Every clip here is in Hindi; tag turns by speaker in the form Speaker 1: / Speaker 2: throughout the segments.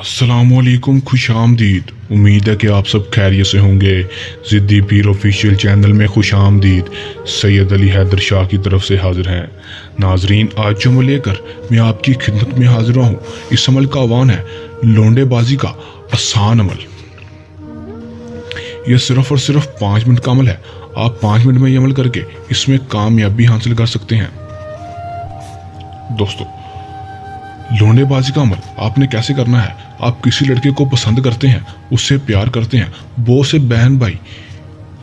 Speaker 1: अस्सलामुअलैकुम, खुश आमदीद। उम्मीद है कि आप सब खैरियत से होंगे। ज़िद्दी पीर ऑफिशियल चैनल में खुश आमदीद। सैयद अली हैदर शाह की तरफ से हाजिर हैं। नाजरीन, आज जो अमल लेकर मैं आपकी खिदमत में हाजिर हुआ हूँ, इस अमल का आह्वान है लौंडेबाजी का आसान अमल। यह सिर्फ और सिर्फ 5 मिनट का अमल है। आप 5 मिनट में यह अमल करके इसमें कामयाबी हासिल कर सकते हैं। दोस्तों, लौंडेबाजी का अमल आपने कैसे करना है? आप किसी लड़के को पसंद करते हैं, उससे प्यार करते हैं, बहुत से बहन भाई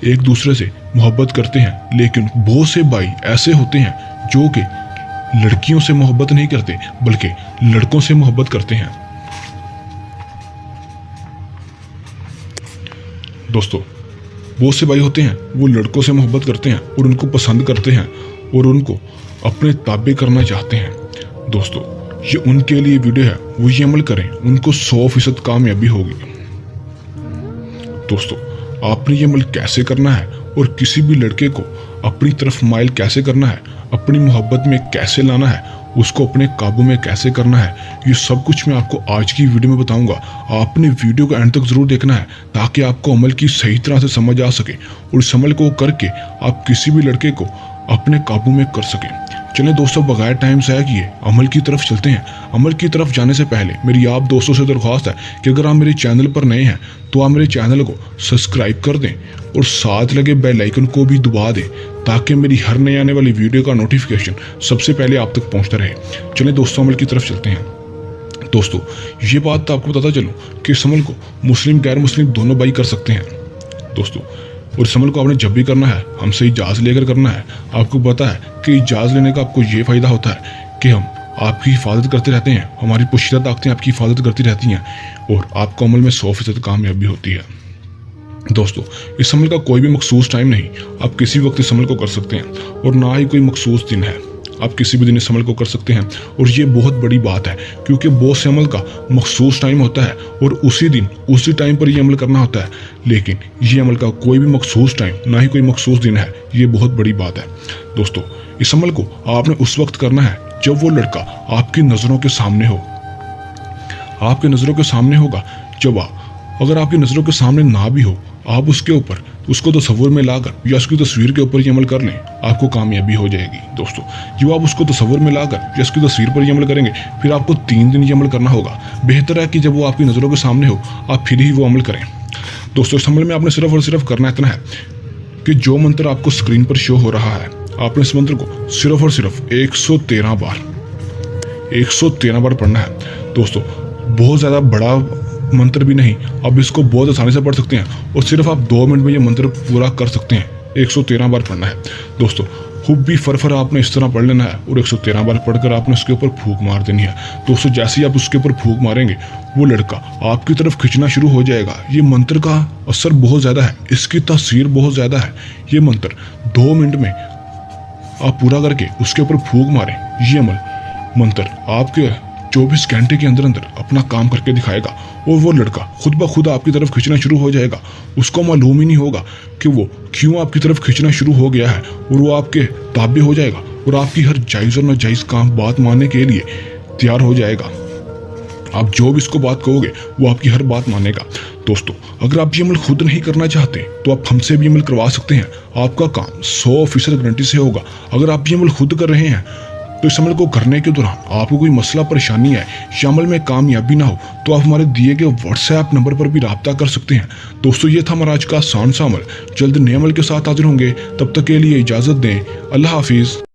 Speaker 1: एक दूसरे से मोहब्बत करते हैं, लेकिन बहुत से भाई ऐसे होते हैं जो कि लड़कियों से मोहब्बत नहीं करते बल्कि लड़कों से मोहब्बत करते हैं। दोस्तों, बहुत से भाई होते हैं वो लड़कों से मोहब्बत करते हैं और उनको पसंद करते हैं और उनको अपने ताबे करना चाहते हैं। दोस्तों, ये उनके लिए वीडियो है, वो ये अमल करें, उनको 100% कामयाबी होगी। दोस्तों, आपने ये अमल कैसे करना है और किसी भी लड़के को अपनी तरफ माइल कैसे करना है, अपनी मोहब्बत में कैसे लाना है, उसको अपने काबू में कैसे करना है, ये सब कुछ मैं आपको आज की वीडियो में बताऊंगा। आपने वीडियो को एंड तक जरूर देखना है ताकि आपको अमल की सही तरह से समझ आ सके और इस अमल को करके आप किसी भी लड़के को अपने काबू में कर सकें। चलें दोस्तों, बगैर टाइम ज़ाया किए अमल की तरफ चलते हैं। अमल की तरफ जाने से पहले मेरी आप दोस्तों से दरख्वास्त है कि अगर आप मेरे चैनल पर नए हैं तो आप मेरे चैनल को सब्सक्राइब कर दें और साथ लगे बेल आइकन को भी दबा दें ताकि मेरी हर नई आने वाली वीडियो का नोटिफिकेशन सबसे पहले आप तक पहुंचता रहे। चलें दोस्तों, अमल की तरफ चलते हैं। दोस्तों, ये बात तो आपको बताता चलूँ कि इस अमल को मुस्लिम गैर मुस्लिम दोनों भाई कर सकते हैं। दोस्तों, और इस अमल को आपने जब भी करना है हमसे इजाज़त लेकर करना है। आपको पता है कि इजाज़त लेने का आपको ये फ़ायदा होता है कि हम आपकी हिफाजत करते रहते हैं, हमारी पोशीदा ताकतें आपकी हिफाजत करती रहती हैं और आपको अमल में 100% कामयाबी होती है। दोस्तों, इस अमल का कोई भी मखसूस टाइम नहीं, आप किसी वक्त इस अमल को कर सकते हैं और ना ही कोई मखसूस दिन है। आप किसी भी दिन इस अमल को कर सकते हैं और ये बहुत बड़ी बात है क्योंकि बहुत से अमल का मखसूस टाइम होता है और उसी दिन उसी टाइम पर ये अमल करना होता है, लेकिन ये अमल का कोई भी मखसूस टाइम ना ही कोई मखसूस दिन है। ये बहुत बड़ी बात है। दोस्तों, इस अमल को आपने उस वक्त करना है जब वो लड़का आपकी नज़रों के सामने हो। आपकी नज़रों के सामने होगा जब अगर आपकी नज़रों के सामने ना भी हो, आप उसके ऊपर उसको तस्वुर में लाकर या उसकी तस्वीर के ऊपर ये अमल कर लें, आपको कामयाबी हो जाएगी। दोस्तों, जब आप उसको तस्वुर में लाकर या उसकी तस्वीर पर ये अमल करेंगे, फिर आपको 3 दिन ये अमल करना होगा। बेहतर है कि जब वो आपकी नज़रों के सामने हो आप फिर ही वो अमल करें। दोस्तों, इस अमल में आपने सिर्फ और सिर्फ करना इतना है कि जो मंत्र आपको स्क्रीन पर शो हो रहा है, आपने इस मंत्र को सिर्फ और सिर्फ 113 बार पढ़ना है। दोस्तों, बहुत ज़्यादा बड़ा मंत्र भी नहीं, आप इसको बहुत आसानी से पढ़ सकते हैं और सिर्फ आप 2 मिनट में ये मंत्र पूरा कर सकते हैं। 113 बार पढ़ना है। दोस्तों, हुब्बी फरफर आपने इस तरह पढ़ लेना है और 113 बार पढ़कर आपने उसके ऊपर फूंक मार देनी है। दोस्तों, जैसे ही आप उसके ऊपर फूंक मारेंगे वो लड़का आपकी तरफ खींचना शुरू हो जाएगा। ये मंत्र का असर बहुत ज़्यादा है, इसकी तासीर बहुत ज़्यादा है। ये मंत्र 2 मिनट में आप पूरा करके उसके ऊपर फूंक मारें। ये मंत्र आपके 24 घंटे के अंदर अपना काम करके दिखाएगा और वो लड़का खुद ब खुद आपकी तरफ खींचना शुरू हो जाएगा। उसको मालूम ही नहीं होगा कि वो क्यों आपकी तरफ खींचना शुरू हो गया है और वो आपके ताबे हो जाएगा और आपकी हर जायज़ और नाजायज़ काम बात मानने के लिए तैयार हो जाएगा। आप जो भी इसको बात कहोगे वो आपकी हर बात मानेगा। दोस्तों, अगर आप ये अमल खुद नहीं करना चाहते तो आप हमसे भी अमल करवा सकते हैं। आपका काम 100% गारंटी से होगा। अगर आप ये अमल खुद कर रहे हैं तो इस अमल को करने के दौरान आपको कोई मसला परेशानी है या अमल में कामयाबी ना हो तो आप हमारे दिए गए व्हाट्सएप नंबर पर भी रब्ता कर सकते हैं। दोस्तों, ये था हमारा आज का आसान सा अमल। जल्द नए अमल के साथ हाजिर होंगे, तब तक के लिए इजाज़त दें। अल्लाह हाफिज़।